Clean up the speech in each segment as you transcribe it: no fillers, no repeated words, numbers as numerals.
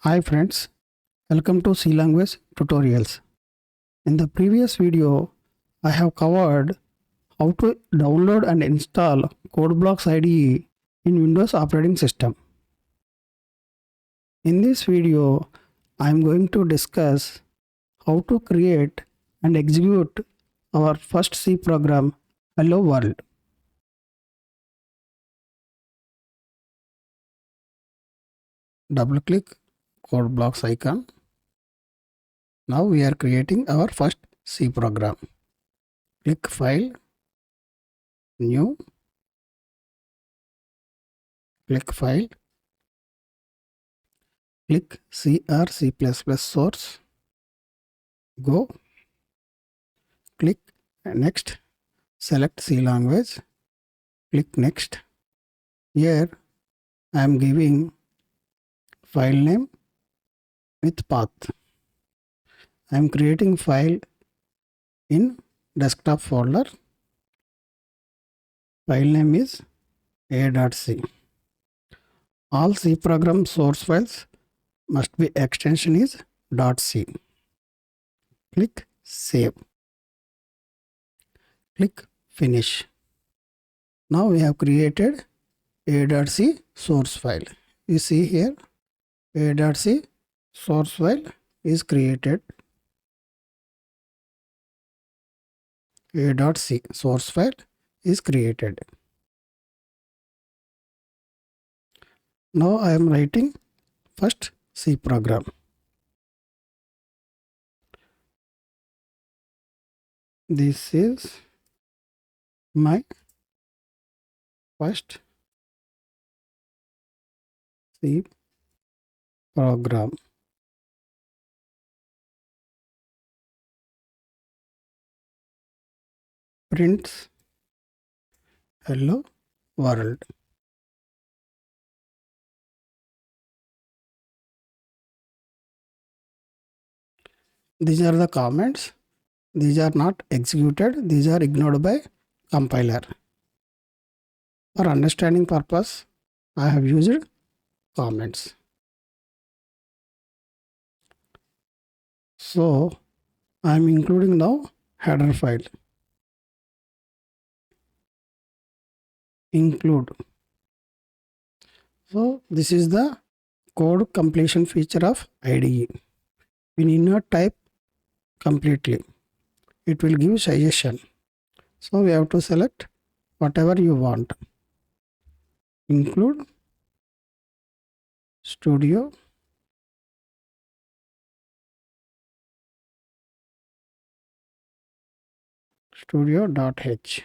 Hi friends, welcome to C language tutorials. In the previous video, I have covered how to download and install CodeBlocks IDE in Windows operating system. In this video, I am going to discuss how to create and execute our first C program, Hello World. Double click CodeBlocks icon. Now we are creating our first C program. Click File, New, click File, click C or C++ source, go, click Next, select C language, click Next. Here I am giving file name with path. I am creating file in desktop folder. File name is a.c. All C program source files must be extension is .c. Click Save. Click Finish. Now we have created a.c source file. You see here a.c source file is created. A.c source file is created. Now I am writing first C program. This is my first C program. Prints hello world. These are the comments. These are not executed. These are ignored by compiler. For understanding purpose, I have used comments. So I am including now header file. Include. So this is the code completion feature of IDE. We need not type completely. It will give suggestion. So we have to select whatever you want. Include studio studio.h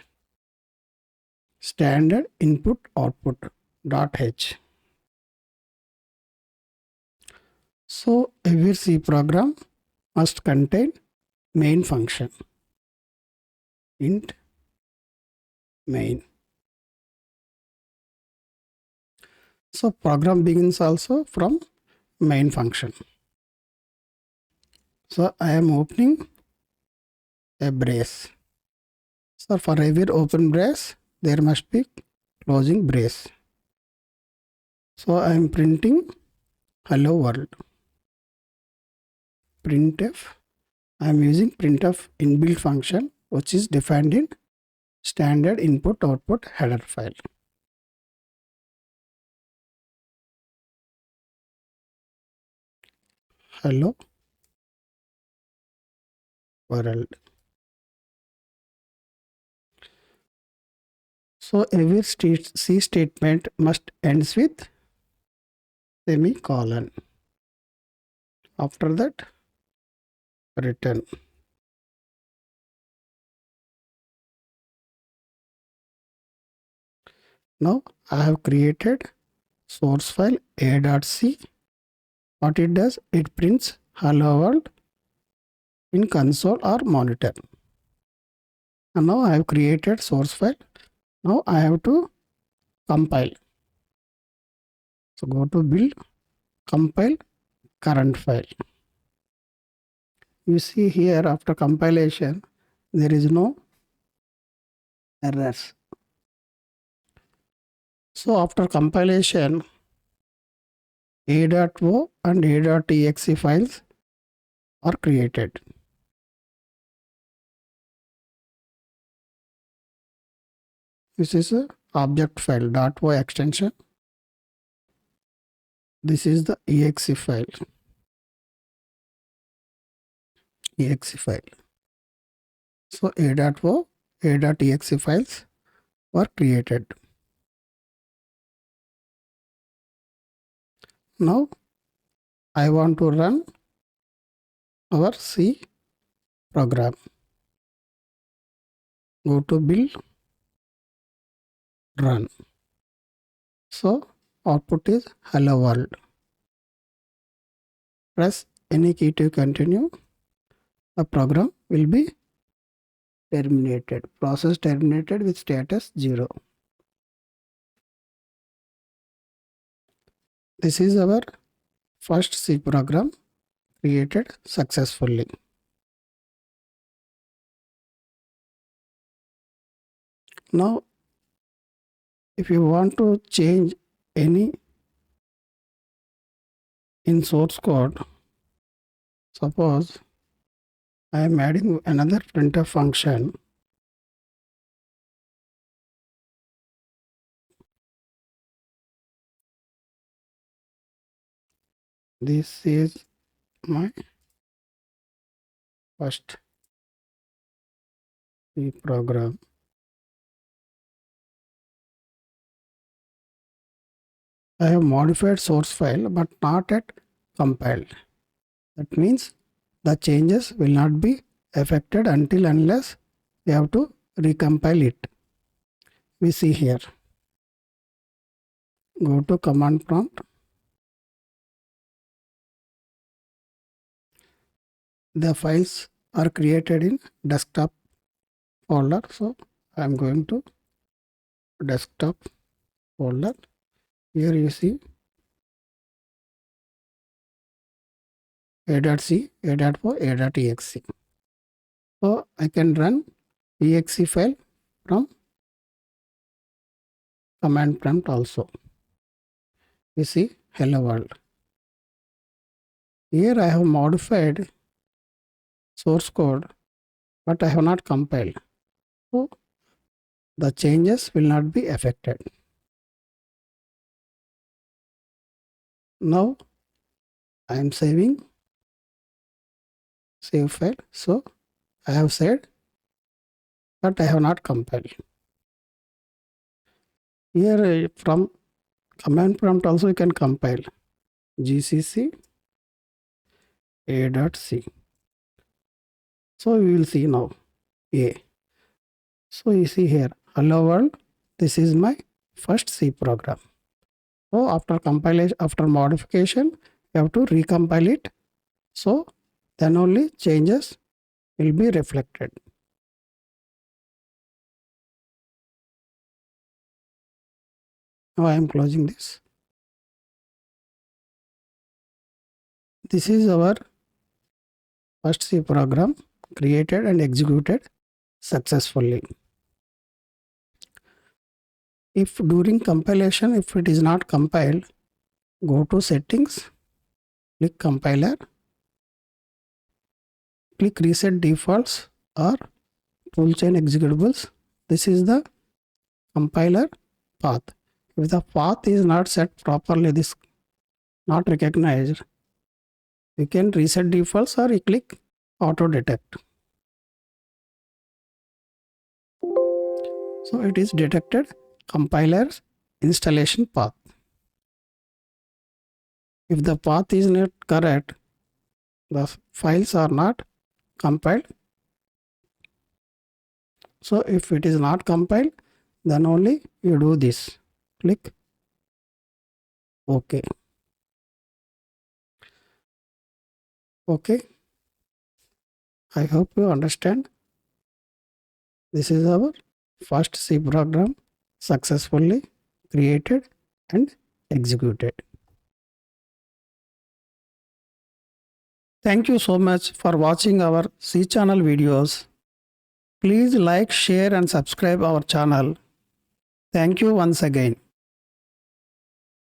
standard input output.h. So every C program must contain main function. Int main. So program begins also from main function. So I am opening a brace. So for every open brace, there must be closing brace. So I am printing hello world. Printf. I am using printf inbuilt function which is defined in standard input output header file. Hello world. So every C statement must ends with semicolon. After that, return. Now I have created source file a.c. What it does, it prints hello world in console or monitor. And now I have created source file. Now I have to compile. So go to build, compile current file. You see here after compilation, there is no errors. So after compilation, a.o and a.exe files are created. This is a object file .o extension. This is the exe file. So a.o, a.exe files were created. Now I want to run our C program. Go to build, run. So output is hello world. Press any key to continue. The program will be terminated. Process terminated with status 0. This is our first C program created successfully. Now, if you want to change any in source code, suppose I am adding another printf function. This is my first C program. I have modified source file but not yet compiled. That means the changes will not be affected until unless we have to recompile it. We see here. Go to command prompt. The files are created in desktop folder. So I am going to desktop folder. Here you see a.c, a.o, a.exe. So I can run exe file from command prompt also. You see hello world. Here I have modified source code but I have not compiled. So the changes will not be affected. Now I am saving save file. So I have said but I have not compiled. Here from command prompt also you can compile gcc a.c. So we will see now a. So you see here hello world. This is my first C program. So after compilation, after modification, you have to recompile it. So then only changes will be reflected. Now I am closing this. This is our first C program created and executed successfully. If during compilation, if it is not compiled, go to settings, click compiler, click reset defaults or toolchain executables. This is the compiler path. If the path is not set properly, this not recognized, you can reset defaults or you click auto detect. So it is detected compiler's installation path. If the path is not correct, the files are not compiled. So if it is not compiled, then only you do this. Click OK. Okay. I hope you understand. This is our first C program successfully created and executed. Thank you so much for watching our CChannel videos. Please like, share and subscribe our channel. Thank you once again.